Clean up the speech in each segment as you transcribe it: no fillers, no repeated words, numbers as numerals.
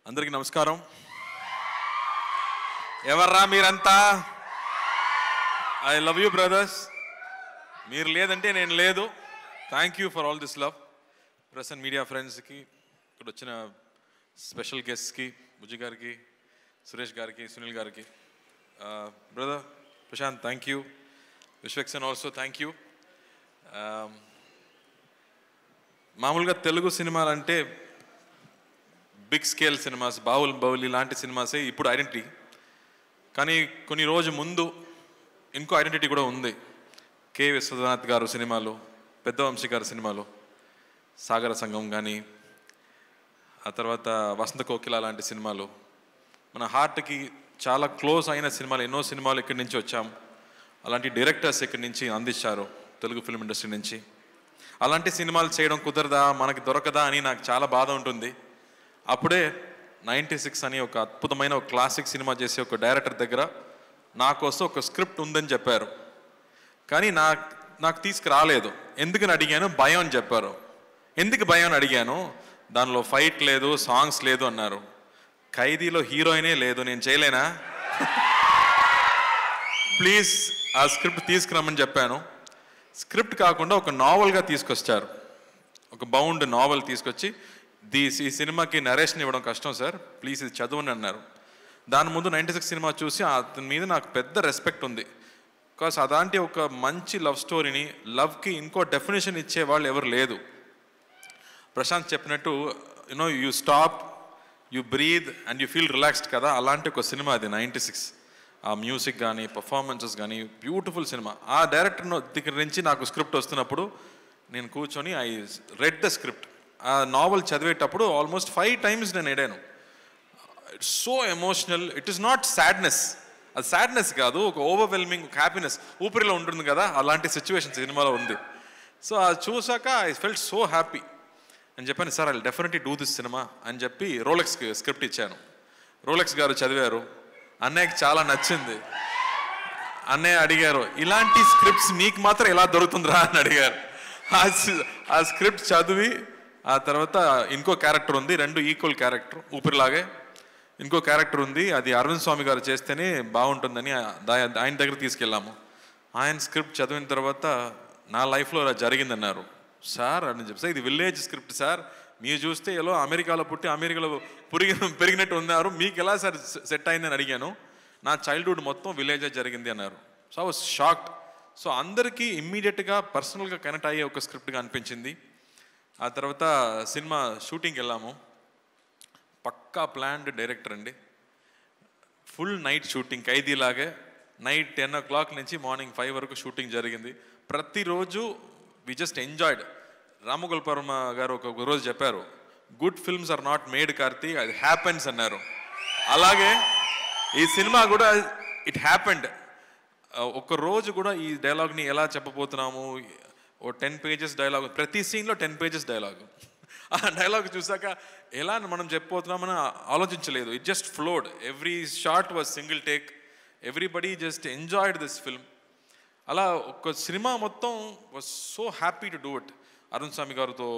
అందరికీ నమస్కారం. ఎవర్రా మీరంతా? I love you brothers. మీరు లేదంటే నేను లేదు. Thank you for all this love. Press and media ఫ్రెండ్స్కి, ఇక్కడ వచ్చిన స్పెషల్ గెస్ట్కి, బుజ్జి గారికి, సురేష్ గారికి, సునీల్ గారికి, brother Prashanth thank you, Vishwaksen also thank you. మామూలుగా తెలుగు సినిమాలంటే బిగ్ స్కేల్ సినిమాస్, బాహుబలి లాంటి సినిమాసే ఇప్పుడు ఐడెంటిటీ. కానీ కొన్ని రోజు ముందు ఇంకో ఐడెంటిటీ కూడా ఉంది. కె విశ్వనాథ్ గారు సినిమాలు, పెద్ద వంశీ గారి సినిమాలు, సాగర సంఘం కానీ, ఆ తర్వాత వసంత కోకిల లాంటి సినిమాలు, మన హార్ట్కి చాలా క్లోజ్ అయిన సినిమాలు. ఎన్నో సినిమాలు ఇక్కడి నుంచి వచ్చాం. అలాంటి డైరెక్టర్స్ ఇక్కడి నుంచి అందించారు తెలుగు ఫిల్మ్ ఇండస్ట్రీ నుంచి. అలాంటి సినిమాలు చేయడం కుదరదా, మనకి దొరకదా అని నాకు చాలా బాధ ఉంటుంది. అప్పుడే 96 అని ఒక అద్భుతమైన ఒక క్లాసిక్ సినిమా చేసే ఒక డైరెక్టర్ దగ్గర నా కోసం ఒక స్క్రిప్ట్ ఉందని చెప్పారు. కానీ నాకు తీసుకురాలేదు. ఎందుకని అడిగాను, భయం అని చెప్పారు. ఎందుకు భయం అని అడిగాను, దానిలో ఫైట్ లేదు, సాంగ్స్ లేదు అన్నారు. ఖైదీలో హీరోయినే లేదు, నేను చేయలేనా? ప్లీజ్ ఆ స్క్రిప్ట్ తీసుకురమ్మని చెప్పాను. స్క్రిప్ట్ కాకుండా ఒక నావల్గా తీసుకొచ్చారు. ఒక బౌండ్ నావల్ తీసుకొచ్చి, ఈ సినిమాకి నరేషన్ ఇవ్వడం కష్టం సార్, ప్లీజ్ ఇది చదవండి అన్నారు. దాని ముందు 96 సినిమా చూసి అతని మీద నాకు పెద్ద రెస్పెక్ట్ ఉంది. బికాస్ అలాంటి ఒక మంచి లవ్ స్టోరీని, లవ్కి ఇంకో డెఫినేషన్ ఇచ్చేవాళ్ళు ఎవరు లేదు. ప్రశాంత్ చెప్పినట్టు you stop, you breathe and you feel relaxed కదా, అలాంటి ఒక సినిమా అది 96. ఆ మ్యూజిక్ కానీ, పర్ఫార్మెన్సెస్ కానీ బ్యూటిఫుల్ సినిమా. ఆ డైరెక్టర్ దగ్గర నుంచి నాకు స్క్రిప్ట్ వస్తున్నప్పుడు నేను కూర్చొని ఐ రెడ్ ద స్క్రిప్ట్. ఆ నావల్ చదివేటప్పుడు ఆల్మోస్ట్ 5 times నేను ఎడాను. It's so emotional. It is not sadness, అది సాడ్నెస్ కాదు, ఒక ఓవర్వెల్మింగ్ హ్యాపీనెస్ ఊపిరిలో ఉంటుంది కదా, అలాంటి సిచ్యువేషన్ సినిమాలో ఉంది. సో అది చూసాక ఐ ఫెల్ట్ సో హ్యాపీ అని చెప్పాను. Sir I definitely do this cinema అని చెప్పి రోలెక్స్కి స్క్రిప్ట్ ఇచ్చాను. రోలెక్స్ గారు చదివారు. అన్నయ్యకి చాలా నచ్చింది. అన్నయ్య అడిగారు, ఇలాంటి స్క్రిప్ట్స్ నీకు మాత్రం ఎలా దొరుకుతుందిరా అని అడిగారు. ఆ స్క్రిప్ట్ చదివి ఆ తర్వాత ఇంకో క్యారెక్టర్ ఉంది, 2 ఈక్వల్ క్యారెక్టర్, ఊపిరిలాగే ఇంకో క్యారెక్టర్ ఉంది, అది అరవింద్ స్వామి గారు చేస్తేనే బాగుంటుందని ఆయన దగ్గర తీసుకెళ్ళాము. ఆయన స్క్రిప్ట్ చదివిన తర్వాత నా లైఫ్లో అలా జరిగిందన్నారు. సార్ అని చెప్పి, సార్ ఇది విలేజ్ స్క్రిప్ట్ సార్, మీరు చూస్తే ఎలా అమెరికాలో పుట్టి అమెరికాలో పెరిగినట్టు ఉన్నారు, మీకు ఎలా సార్ సెట్ అయిందని అడిగాను. నా చైల్డ్హుడ్ మొత్తం విలేజే జరిగింది అన్నారు. So I was shocked. So అందరికీ ఇమ్మీడియట్గా పర్సనల్గా కనెక్ట్ అయ్యే ఒక స్క్రిప్ట్గా అనిపించింది. ఆ తర్వాత సినిమా షూటింగ్కి వెళ్ళాము. పక్కా ప్లాన్డ్ డైరెక్టర్ అండి. ఫుల్ నైట్ షూటింగ్, ఖైదీలాగే. నైట్ 10 o'clock నుంచి మార్నింగ్ 5 వరకు షూటింగ్ జరిగింది. ప్రతిరోజు వి జస్ట్ ఎంజాయ్డ్. రామగోపాల్ గారు ఒక రోజు చెప్పారు, good films are not made Karthi, అది హ్యాపెన్స్ అన్నారు. అలాగే ఈ సినిమా కూడా ఇట్ హ్యాపెండ్. ఒక రోజు కూడా ఈ డైలాగ్ని ఎలా చెప్పబోతున్నాము, ఓ 10 pages డైలాగ్, ప్రతి సీన్లో 10 pages డైలాగ్. ఆ డైలాగ్ చూసాక ఎలా మనం చెప్పబోతున్నామని ఆలోచించలేదు. It just flowed. Every shot was single take. Everybody just enjoyed this film. అలా ఒక సినిమా మొత్తం was so happy to do it. Arun Swamy గారితో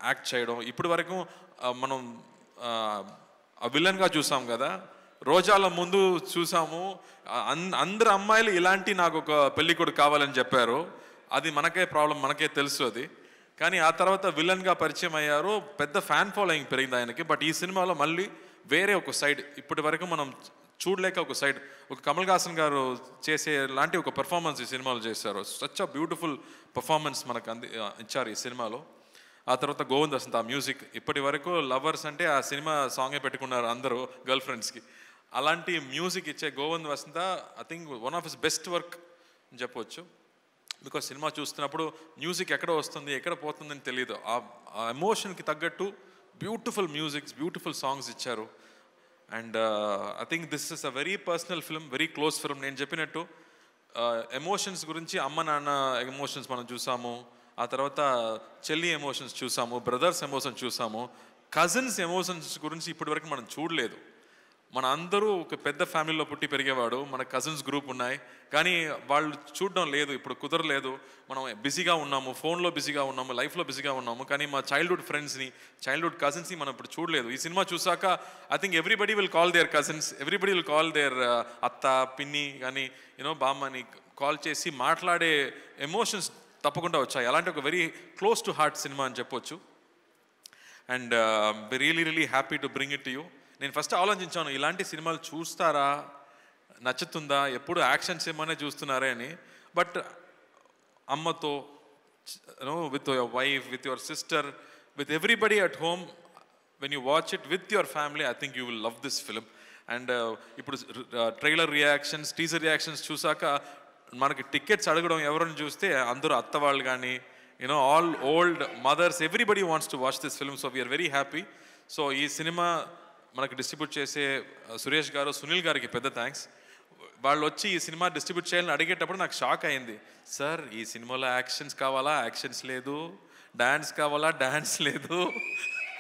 యాక్ట్ చేయడం. ఇప్పటి వరకు మనం విలన్గా చూసాం కదా, రోజాల ముందు చూసాము. అందరు అమ్మాయిలు ఇలాంటి నాకు ఒక పెళ్ళికొడుకు కావాలని చెప్పారు. అది మనకే ప్రాబ్లం, మనకే తెలుసు అది. కానీ ఆ తర్వాత విలన్గా పరిచయం అయ్యారు. పెద్ద ఫ్యాన్ ఫాలోయింగ్ పెరిగింది ఆయనకి. బట్ ఈ సినిమాలో మళ్ళీ వేరే ఒక సైడ్, ఇప్పటి వరకు మనం చూడలేక ఒక సైడ్, ఒక కమల్ హాసన్ గారు చేసే లాంటి ఒక పెర్ఫార్మెన్స్ ఈ సినిమాలో చేశారు. సచ్ అ బ్యూటిఫుల్ పర్ఫార్మెన్స్ మనకు ఇచ్చారు ఈ సినిమాలో. ఆ తర్వాత గోవింద్ వసంత్, ఆ మ్యూజిక్. ఇప్పటి వరకు లవర్స్ అంటే ఆ సినిమా సాంగే పెట్టుకున్నారు అందరూ గర్ల్ ఫ్రెండ్స్కి. అలాంటి మ్యూజిక్ ఇచ్చే Govind Vasanth I think one of his best work అని చెప్పవచ్చు. బికాస్ సినిమా చూస్తున్నప్పుడు మ్యూజిక్ ఎక్కడ వస్తుంది, ఎక్కడ పోతుందని తెలియదు. ఆ ఎమోషన్కి తగ్గట్టు బ్యూటిఫుల్ మ్యూజిక్స్, బ్యూటిఫుల్ సాంగ్స్ ఇచ్చారు. And I think this is a very personal film, very close film. నేను చెప్పినట్టు ఎమోషన్స్ గురించి, అమ్మ నాన్న ఎమోషన్స్ మనం చూసాము, ఆ తర్వాత చెల్లి ఎమోషన్స్ చూసాము, బ్రదర్స్ ఎమోషన్స్ చూసాము, కజిన్స్ ఎమోషన్స్ గురించి ఇప్పటి వరకు మనం చూడలేదు. మన అందరూ ఒక పెద్ద ఫ్యామిలీలో పుట్టి పెరిగేవాడు, మన కజిన్స్ గ్రూప్ ఉన్నాయి, కానీ వాళ్ళు చూడడం లేదు, ఇప్పుడు కుదరలేదు, మనం బిజీగా ఉన్నాము, ఫోన్లో బిజీగా ఉన్నాము, లైఫ్లో బిజీగా ఉన్నాము, కానీ మా చైల్డ్హుడ్ ఫ్రెండ్స్ని, చైల్డ్హుడ్ కజిన్స్ని మనం ఇప్పుడు చూడలేదు. ఈ సినిమా చూసాక I think everybody will call there cousins, everybody will call there అత్త, పిన్ని కానీ బామ్మని కాల్ చేసి మాట్లాడే ఎమోషన్స్ తప్పకుండా వచ్చాయి. అలాంటి ఒక very close to heart cinema అని చెప్పొచ్చు. And really really happy to bring it to you. నేను ఫస్ట్ ఆలోచించాను, ఇలాంటి సినిమాలు చూస్తారా, నచ్చుతుందా, ఎప్పుడు యాక్షన్ సినిమానే చూస్తున్నారే అని. బట్ అమ్మతో, with your wife, with your sister, with everybody at home, when you watch it with your family, I think you will love this film. And ఇప్పుడు ట్రైలర్ రియాక్షన్స్, టీజర్ రియాక్షన్స్ చూసాక మనకి tickets అడగడం ఎవరిని చూస్తే అందరూ అత్త వాళ్ళు కానీ all old mothers, everybody wants to watch this film. So we are very happy. So ఈ సినిమా మనకు డిస్ట్రిబ్యూట్ చేసే సురేష్ గారు, సునీల్ గారికి పెద్ద థ్యాంక్స్. వాళ్ళు వచ్చి ఈ సినిమా డిస్ట్రిబ్యూట్ చేయాలని అడిగేటప్పుడు నాకు షాక్ అయింది. సార్ ఈ సినిమాలో యాక్షన్స్ కావాలా, యాక్షన్స్ లేదు, డాన్స్ కావాలా, డాన్స్ లేదు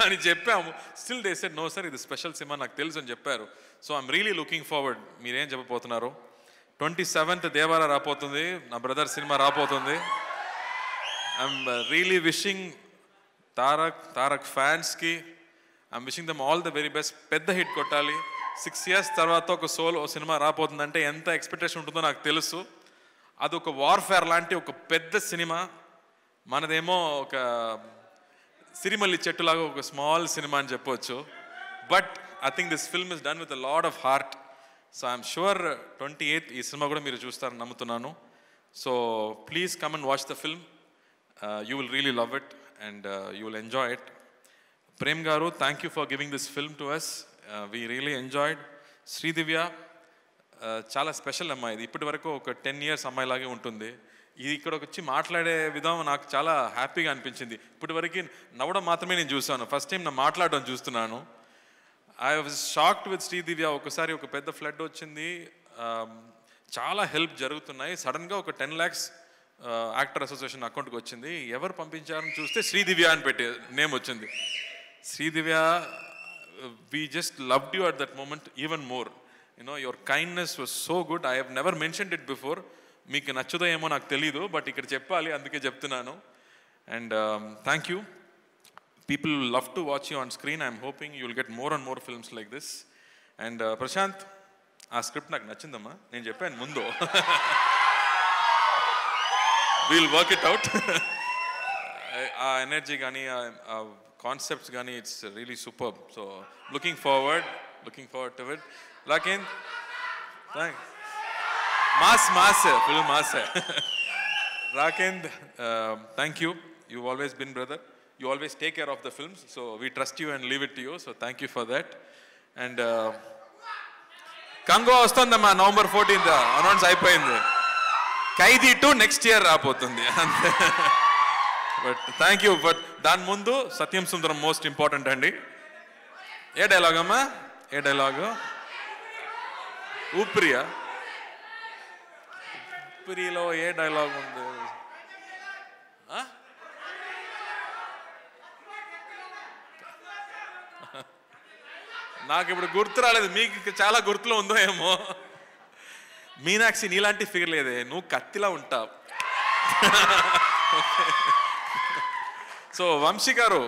అని చెప్పాము. Still they said no sir, ఇది స్పెషల్ సినిమా, నాకు తెలుసు అని చెప్పారు. So I'm really looking forward. మీరేం చెప్పబోతున్నారు? 27th దేవారా రాపోతుంది, నా బ్రదర్ సినిమా రాపోతుంది. ఐఎమ్ రియలీ విషింగ్ తారక్ ఫ్యాన్స్కి, I'm wishing them all the very best. పెద్ద హిట్ కొట్టాలి. 6 years తర్వాత ఒక సోలో సినిమా రాపోతుందంటే ఎంత ఎక్స్పెక్టేషన్ ఉంటుందో నాకు తెలుసు. అది ఒక వార్ఫేర్ లాంటి ఒక పెద్ద సినిమా. మనదేమో ఒక సిరిమల్లి చెట్టులాగా ఒక స్మాల్ సినిమా అని చెప్పవచ్చు. But I think this film is done with a lot of heart. So I'm sure 28th ఈ సినిమా కూడా మీరు చూస్తారని నమ్ముతున్నాను. So please come and watch the film. You will really love it and you will enjoy it. Prem గారు, thank you for giving this film to us. We really enjoyed. Sridivya చాలా special అమ్మాయి. ఇది ఇప్పటి వరకు ఒక 10 years అమ్మాయిలాగే ఉంటుంది. ఇది ఇక్కడ వచ్చి మాట్లాడే విధానం నాకు చాలా హ్యాపీగా అనిపించింది. ఇప్పటి వరకు నవ్వడం మాత్రమే నేను చూసాను, ఫస్ట్ టైం నా మాట్లాడడం చూస్తున్నాను. I was shocked with Sridivya. ఒకసారి ఒక పెద్ద ఫ్లడ్ వచ్చింది, చాలా హెల్ప్ జరుగుతున్నాయి, సడన్గా ఒక 10 lakhs యాక్టర్ అసోసియేషన్ అకౌంట్కి వచ్చింది. ఎవరు పంపించారని చూస్తే శ్రీదివ్య అని పెట్టే నేమ్ వచ్చింది. Sridivya, we just loved you at that moment even more. Your kindness was so good. I have never mentioned it before. మీకు నచ్చుదో ఏమో నాకు తెలీదు, బట్ ఇక్కడ చెప్పాలి, అందుకే చెప్తున్నాను. And thank you. People will love to watch you on screen. I'm hoping you will get more and more films like this. And Prashanth, ఆ script నాకు నచ్చిందమ్మా, నేను చెప్పాను ముందు. We'll work it out. ఆ ఎనర్జీ కానీ ఆ కాన్సెప్ట్స్ కానీ it's really super. So looking forward to it. Raken, thanks. Mass, full mass. Raken, thank you. You've always been brother. You always take care of the films, so we trust you and leave it to you. So thank you for that. And Kango ostundamma November 14th announce అయిపోయింది. ఖైదీ 2 next year రాబోతుంది. But thank you. But దాని ముందు సత్యం సుందరం most important అండి. ఏ dialogue అమ్మా? ఏ dialogue? ఊపిరియా? ఊపిరిలో ఏ dialogue ఉంది? నాకు ఇప్పుడు గుర్తు రాలేదు, మీకు చాలా గుర్తులో ఉందో ఏమో. మీనాక్షి, నీలాంటి ఫిగర్ లేదే, నువ్వు కత్తిలా ఉంటావు. సో వంశీ గారు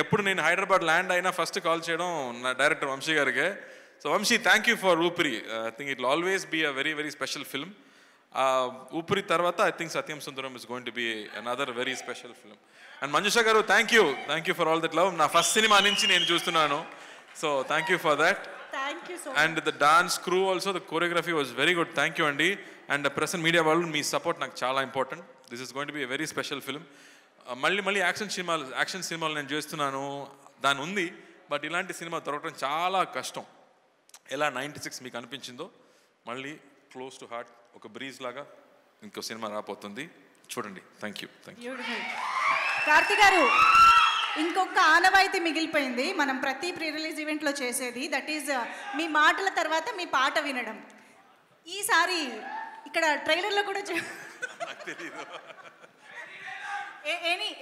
ఎప్పుడు నేను హైదరాబాద్ ల్యాండ్ అయినా ఫస్ట్ కాల్ చేయడం నా డైరెక్టర్ వంశీ గారికి. So Vamsi, thank you for Oopiri. I think it will always be a very very special film. Oopiri తర్వాత I think Satyam Sundaram is going to be another very special film. And Manjusha గారు, thank you for all that love. నా first cinema నుంచి నేను చూస్తున్నాను. So thank you for that. And the dance crew also, the choreography was very good. Thank you అండి. And present media వాళ్ళు, మీ support నాకు చాలా important. This is going to be a very special film. మళ్ళీ action సినిమాలు నేను చేస్తున్నాను, దాని ఉంది, బట్ ఇలాంటి సినిమా దొరకడం చాలా కష్టం. ఎలా 96 మీకు అనిపించిందో, మళ్ళీ క్లోజ్ టు హార్ట్ ఒక బ్రీజ్ లాగా ఇంకో సినిమా రాబోతుంది, చూడండి. Thank you. కార్తీ గారు, ఇంకొక ఆనవాయితీ మిగిలిపోయింది మనం ప్రతి ప్రీ రిలీజ్ ఈవెంట్లో చేసేది. దట్ ఈజ్ మీ మాటల తర్వాత మీ పాట వినడం. ఈసారి ఇక్కడ ట్రైలర్లో కూడా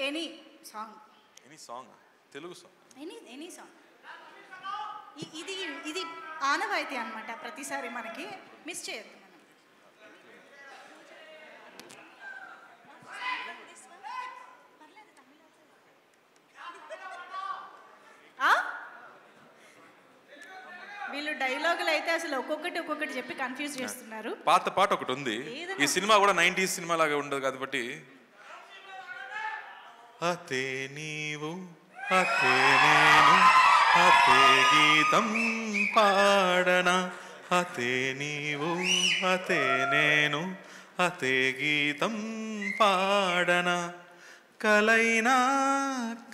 any song, Telugu song, any song, ఇది ఆనవాయితీ అనమాట ప్రతిసారి మనకి, మిస్ చేయొద్దు మనం. వీళ్ళు డైలాగులు అయితే అసలు ఒక్కొక్కటి చెప్పి కన్ఫ్యూజ్ చేస్తున్నారు. పాత పాట ఒకటి ఉంది, ఈ సినిమా కూడా 90s సినిమా లాగా ఉండదు కాబట్టి, అతే నీవు అతే నేను అతే గీతం పాడనా, అతే నీవు అతే నేను అతే గీతం పాడనా, కలైనా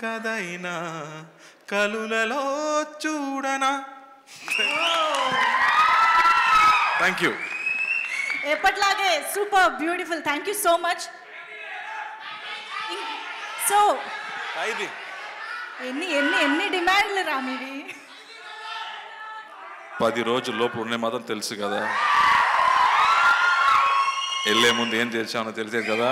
కదైనా కలులలో చూడనా. Thank you. ఎప్పట్లాగే super beautiful. Thank you so much. So ఎన్ని డిమాండ్లు రా మీవి? 10 రోజుల లోపు ఉండే మాత్రం తెలుసు కదా, వెళ్ళే ముందు ఏం చేసామో తెలిసేది కదా.